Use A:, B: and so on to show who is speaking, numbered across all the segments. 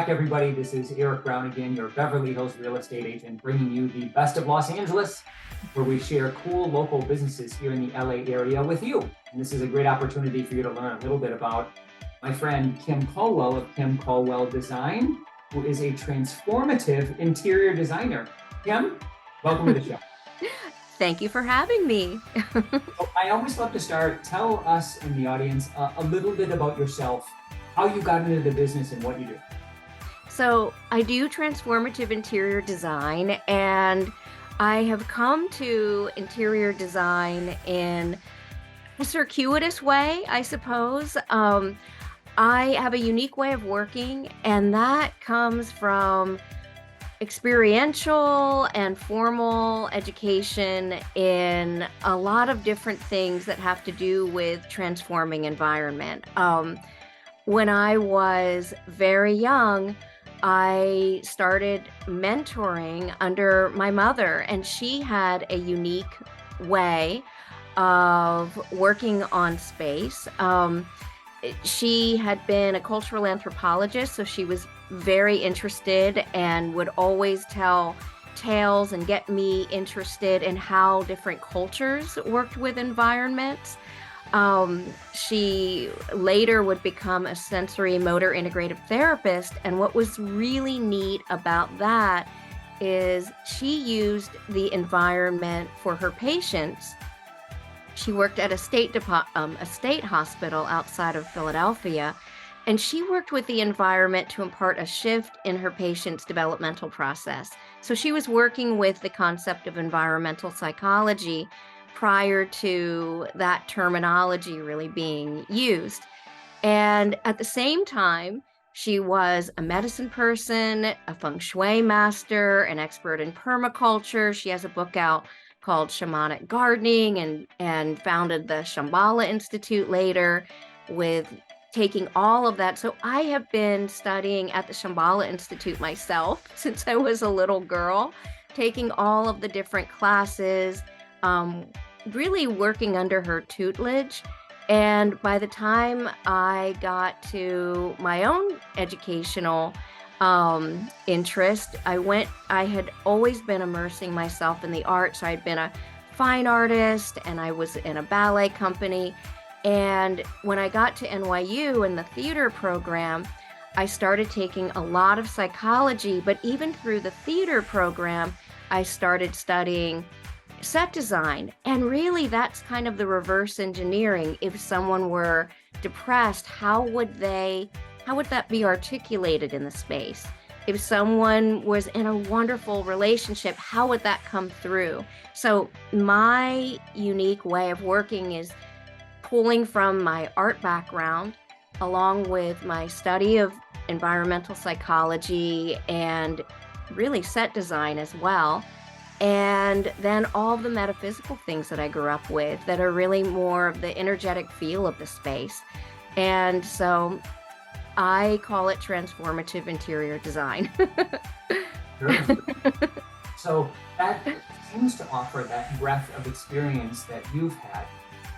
A: back, everybody. This is Erik Brown again, your Beverly Hills real estate agent, bringing you the best of Los Angeles, where we share cool local businesses here in the LA area with you. And this is a great opportunity for you to learn a little bit about my friend Kim Colwell of Kim Colwell Design, who is a transformative interior designer. Kim, welcome to the show.
B: Thank you for having me.
A: I always love to start. Tell us and the audience a little bit about yourself, how you got into the business and what you do.
B: So I do transformative interior design, and I have come to interior design in a circuitous way, I suppose. I have a unique way of working, and that comes from experiential and formal education in a lot of different things that have to do with transforming environment. When I was very young, I started mentoring under my mother, and she had a unique way of working on space. She had been a cultural anthropologist, so she was very interested and would always tell tales and get me interested in how different cultures worked with environments. She later would become a sensory motor integrative therapist, and what was really neat about that is she used the environment for her patients. She worked at a state hospital outside of Philadelphia, and she worked with the environment to impart a shift in her patient's developmental process. So she was working with the concept of environmental psychology prior to that terminology really being used. And at the same time, she was a medicine person, a feng shui master, an expert in permaculture. She has a book out called Shamanic Gardening and founded the Shambhala Institute later with taking all of that. So I have been studying at the Shambhala Institute myself since I was a little girl, taking all of the different classes, really working under her tutelage. And by the time I got to my own educational interest, I had always been immersing myself in the arts. So I'd been a fine artist, and I was in a ballet company. And when I got to NYU in the theater program, I started taking a lot of psychology, but even through the theater program, I started studying set design. And really, that's kind of the reverse engineering. If someone were depressed, how would that be articulated in the space? If someone was in a wonderful relationship, how would that come through? So my unique way of working is pulling from my art background, along with my study of environmental psychology and really set design as well. And then all the metaphysical things that I grew up with that are really more of the energetic feel of the space. And so I call it transformative interior design.
A: Sure. So that seems to offer that breadth of experience that you've had,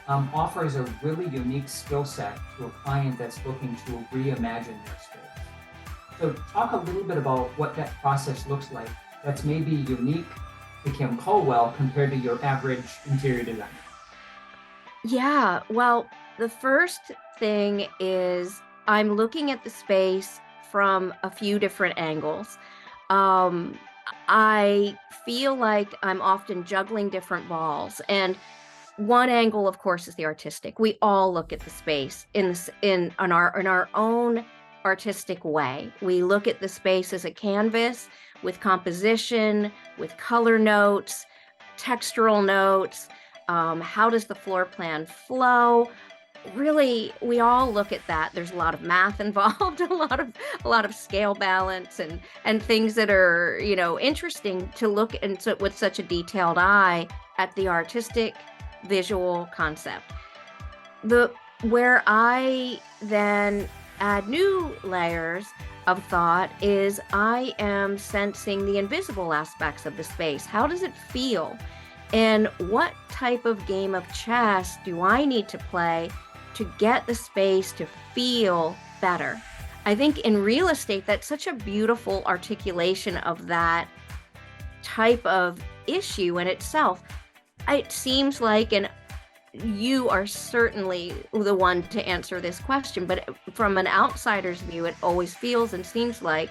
A: offers a really unique skill set to a client that's looking to reimagine their space. So talk a little bit about what that process looks like that's maybe unique to Kim Colwell compared to your average interior designer.
B: Yeah, well, the first thing is I'm looking at the space from a few different angles. I feel like I'm often juggling different balls, and one angle, of course, is the artistic. We all look at the space in our own artistic way. We look at the space as a canvas with composition, with color notes, textural notes. How does the floor plan flow? Really, we all look at that. There's a lot of math involved, a lot of scale balance and things that are, interesting to look into with such a detailed eye at the artistic visual concept. Where I then add new layers of thought is I am sensing the invisible aspects of the space. How does it feel? And what type of game of chess do I need to play to get the space to feel better? I think in real estate, that's such a beautiful articulation of that type of issue in itself. It seems like, and you are certainly the one to answer this question, but from an outsider's view, it always feels and seems like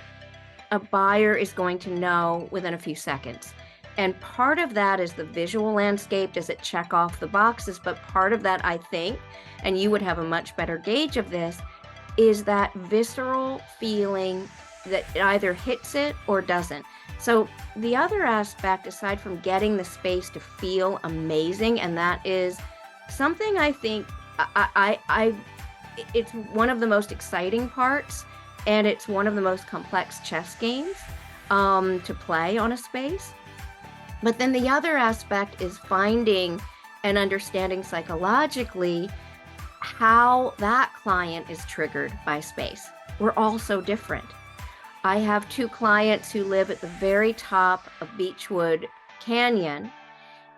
B: a buyer is going to know within a few seconds. And part of that is the visual landscape. Does it check off the boxes? But part of that, I think, and you would have a much better gauge of this, is that visceral feeling that it either hits it or doesn't. So the other aspect, aside from getting the space to feel amazing, and that is something I think it's one of the most exciting parts, and it's one of the most complex chess games to play on a space. But then the other aspect is finding and understanding psychologically how that client is triggered by space. We're all so different. I have 2 clients who live at the very top of Beechwood Canyon,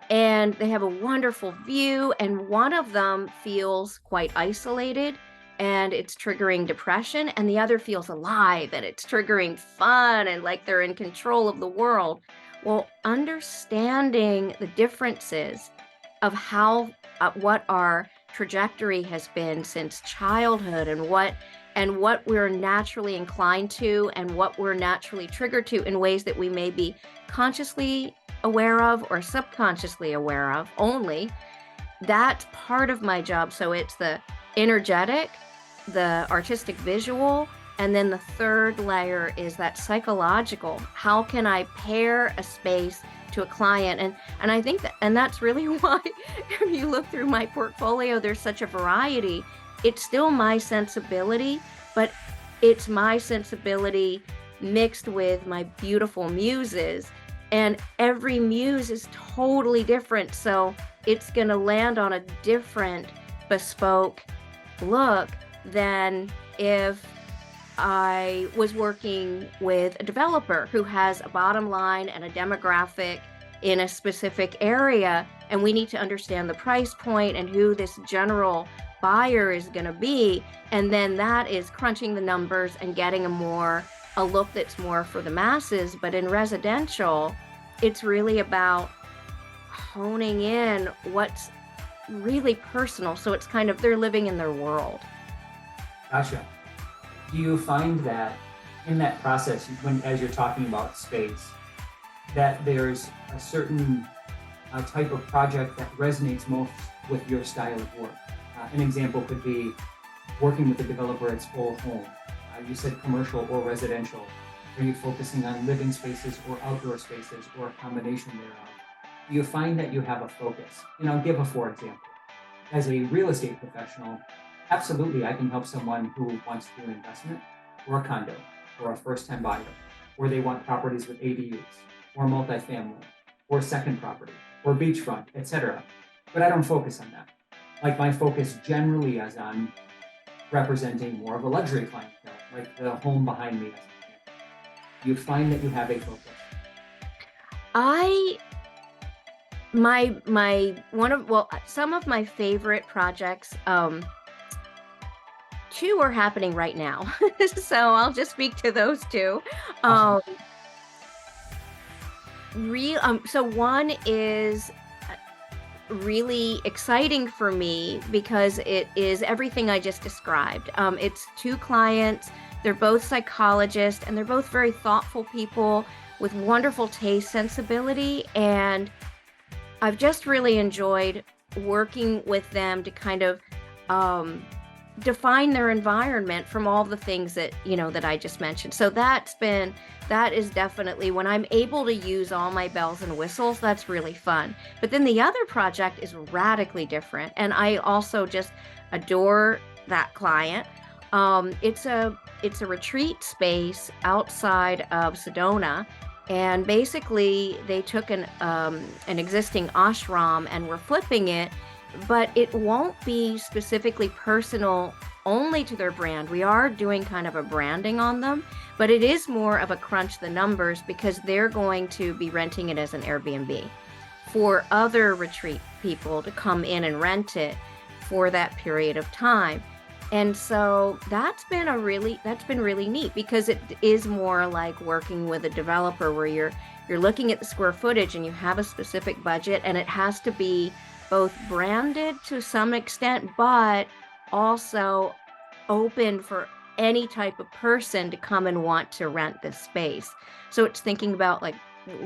B: and they have a wonderful view, and one of them feels quite isolated and it's triggering depression, and the other feels alive and it's triggering fun and like they're in control of the world. Well, understanding the differences of how what our trajectory has been since childhood, and what we're naturally inclined to and what we're naturally triggered to in ways that we may be consciously aware of or subconsciously aware of only. That's part of my job. So it's the energetic, the artistic visual, and then the third layer is that psychological. How can I pair a space to a client? And I think that, and that's really why if you look through my portfolio, there's such a variety. It's still my sensibility, but it's my sensibility mixed with my beautiful muses, and every muse is totally different. So it's going to land on a different bespoke look than if I was working with a developer who has a bottom line and a demographic in a specific area, and we need to understand the price point and who this general buyer is going to be, and then that is crunching the numbers and getting a look that's more for the masses. But in residential, it's really about honing in what's really personal, so it's kind of they're living in their world.
A: Gotcha. Do you find that in that process, when as you're talking about space, that there's a certain type of project that resonates most with your style of work? An example could be working with a developer at full home. You said commercial or residential. Are you focusing on living spaces or outdoor spaces or a combination thereof? Do you find that you have a focus? And I'll give a for example. As a real estate professional, absolutely, I can help someone who wants to do an investment or a condo or a first-time buyer, or they want properties with ADUs or multifamily or second property or beachfront, etc. But I don't focus on that. Like my focus generally is on representing more of a luxury clientele, like the home behind me. You find that you have a focus.
B: Some of my favorite projects, 2 are happening right now. So I'll just speak to those 2.
A: Awesome.
B: So one is really exciting for me because it is everything I just described. It's 2 clients. They're both psychologists, and they're both very thoughtful people with wonderful taste, sensibility, and I've just really enjoyed working with them to kind of define their environment from all the things that, that I just mentioned. So that is definitely, when I'm able to use all my bells and whistles, that's really fun. But then the other project is radically different, and I also just adore that client. It's a retreat space outside of Sedona, and basically they took an existing ashram and were flipping it, but it won't be specifically personal only to their brand. We are doing kind of a branding on them, but it is more of a crunch the numbers because they're going to be renting it as an Airbnb for other retreat people to come in and rent it for that period of time. And so that's been really neat because it is more like working with a developer where you're looking at the square footage and you have a specific budget, and it has to be both branded to some extent, but also open for any type of person to come and want to rent this space. So it's thinking about like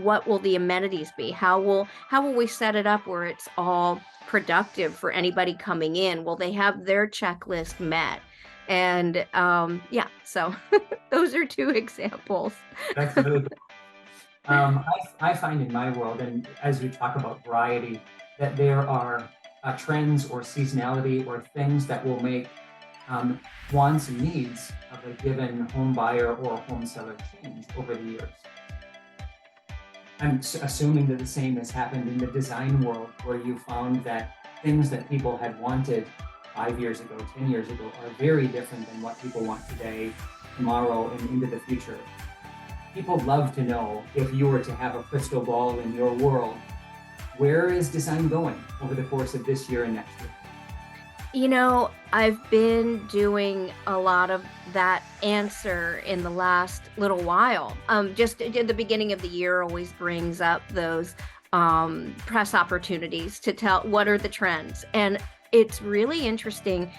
B: what will the amenities be? How will we set it up where it's all productive for anybody coming in? Will they have their checklist met? And yeah, so those are two examples.
A: That's really good. I find in my world, and as we talk about variety, that there are trends or seasonality or things that will make um, wants and needs of a given home buyer or home seller change over the years. I'm assuming that the same has happened in the design world, where you found that things that people had wanted 5 years ago, 10 years ago, are very different than what people want today, tomorrow, and into the future. People love to know, if you were to have a crystal ball in your world, where is design going over the course of this year and next year?
B: You know, I've been doing a lot of that answer in the last little while. Just at the beginning of the year always brings up those press opportunities to tell what are the trends. And it's really interesting.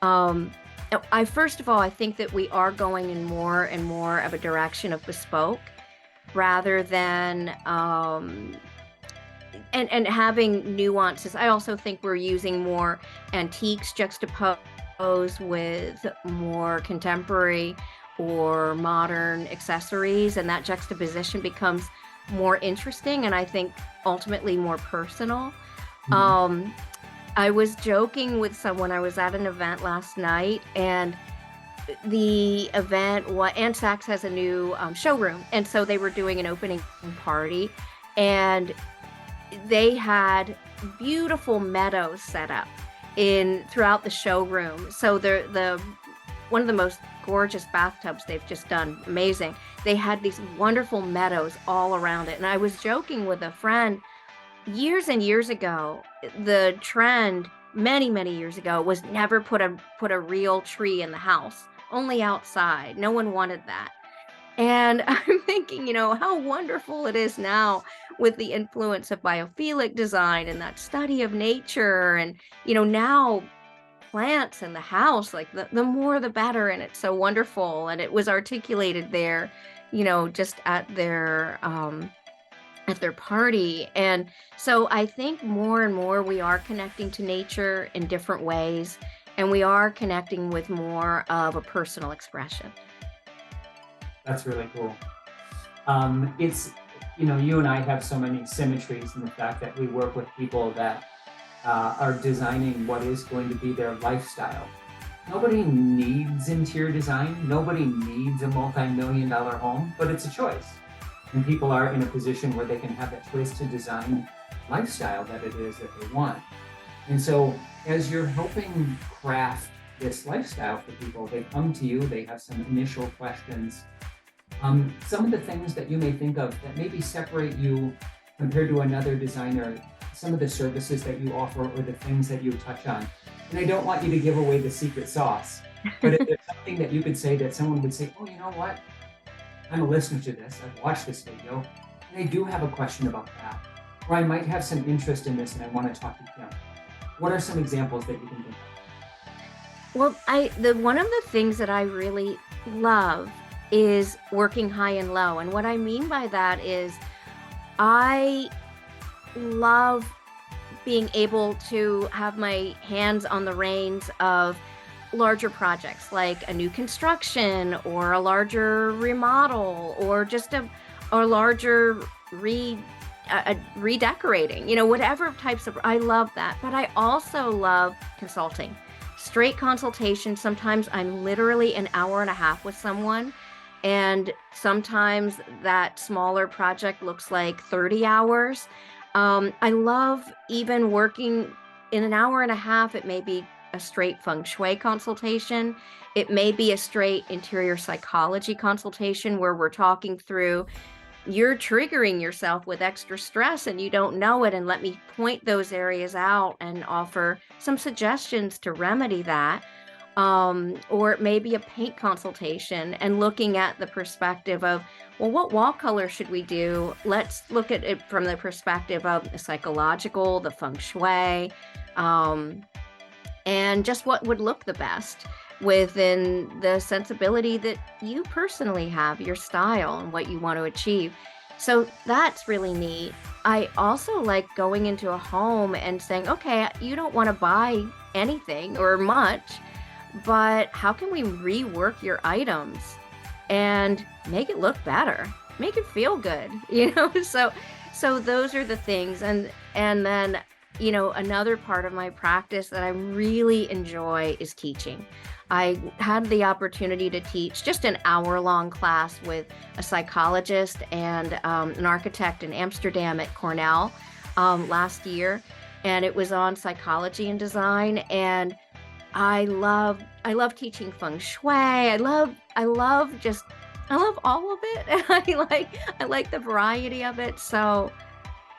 B: Um, I first of all, I think that we are going in more and more of a direction of bespoke rather than and having nuances. I also think we're using more antiques juxtaposed with more contemporary or modern accessories, and that juxtaposition becomes more interesting and I think ultimately more personal.
A: Mhm.
B: Um, I was joking with someone. I was at an event last night, and the event, what Ann Sachs has a new showroom, and so they were doing an opening party, and they had beautiful meadows set up in throughout the showroom. So the one of the most gorgeous bathtubs they've just done, amazing. They had these wonderful meadows all around it. And I was joking with a friend years and years ago, the trend many years ago was never put a real tree in the house, only outside. No one wanted that. And I'm thinking, how wonderful it is now with the influence of biophilic design and that study of nature. And, now plants in the house, like the more the better. And it's so wonderful. And it was articulated there, just at their party. And so I think more and more we are connecting to nature in different ways. And we are connecting with more of a personal expression.
A: That's really cool. It's, you and I have so many symmetries in the fact that we work with people that are designing what is going to be their lifestyle. Nobody needs interior design. Nobody needs a multi-million-dollar home, but it's a choice. And people are in a position where they can have that choice to design lifestyle that it is that they want. And so as you're helping craft this lifestyle for people, they come to you, they have some initial questions. Some of the things that you may think of that maybe separate you compared to another designer, some of the services that you offer or the things that you touch on. And I don't want you to give away the secret sauce, but if there's something that you could say that someone would say, oh, you know what? I'm a listener to this, I've watched this video, and I do have a question about that. Or I might have some interest in this and I want to talk to Kim. What are some examples that you can think of?
B: Well, the one of the things that I really love is working high and low. And what I mean by that is I love being able to have my hands on the reins of larger projects like a new construction or a larger remodel or just a larger redecorating, whatever types of, I love that. But I also love consulting, straight consultation. Sometimes I'm literally an hour and a half with someone. And sometimes that smaller project looks like 30 hours. I love even working in an hour and a half. It may be a straight feng shui consultation. It may be a straight interior psychology consultation where we're talking through, you're triggering yourself with extra stress and you don't know it. And let me point those areas out and offer some suggestions to remedy that. or maybe a paint consultation and looking at the perspective of, well, what wall color should we do? Let's look at it from the perspective of the psychological, the feng shui, um, and just what would look the best within the sensibility that you personally have, your style, and what you want to achieve. So that's really neat. I also like going into a home and saying, okay, you don't want to buy anything or much, but how can we rework your items and make it look better, make it feel good, so those are the things. And then, another part of my practice that I really enjoy is teaching. I had the opportunity to teach just an hour-long class with a psychologist and an architect in Amsterdam at Cornell last year, and it was on psychology and design. And I love teaching feng shui. I love all of it. And I like the variety of it. So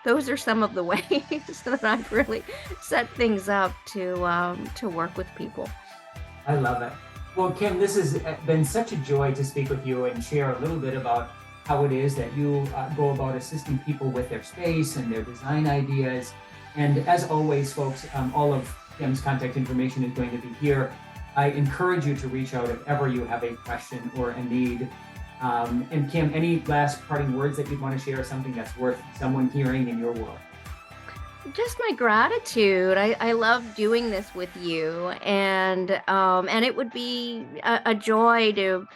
B: those are some of the ways that I've really set things up to work with people.
A: I love it. Well, Kim, this has been such a joy to speak with you and share a little bit about how it is that you go about assisting people with their space and their design ideas. And as always, folks, all of Kim's contact information is going to be here. I encourage you to reach out if ever you have a question or a need. And Kim, any last parting words that you'd want to share, something that's worth someone hearing in your world?
B: Just my gratitude. I love doing this with you, and it would be a joy to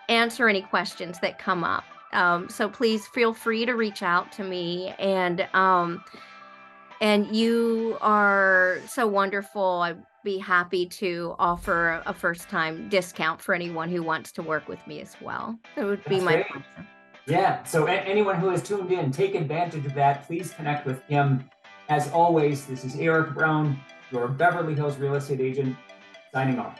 B: answer any questions that come up. So please feel free to reach out to me, and you are so wonderful. I'd be happy to offer a first time discount for anyone who wants to work with me as well. It would be
A: That's
B: my
A: great.
B: pleasure.
A: Yeah, so anyone who has tuned in, take advantage of that. Please connect with Kim. As always, this is Erik Brown, your Beverly Hills real estate agent, signing off.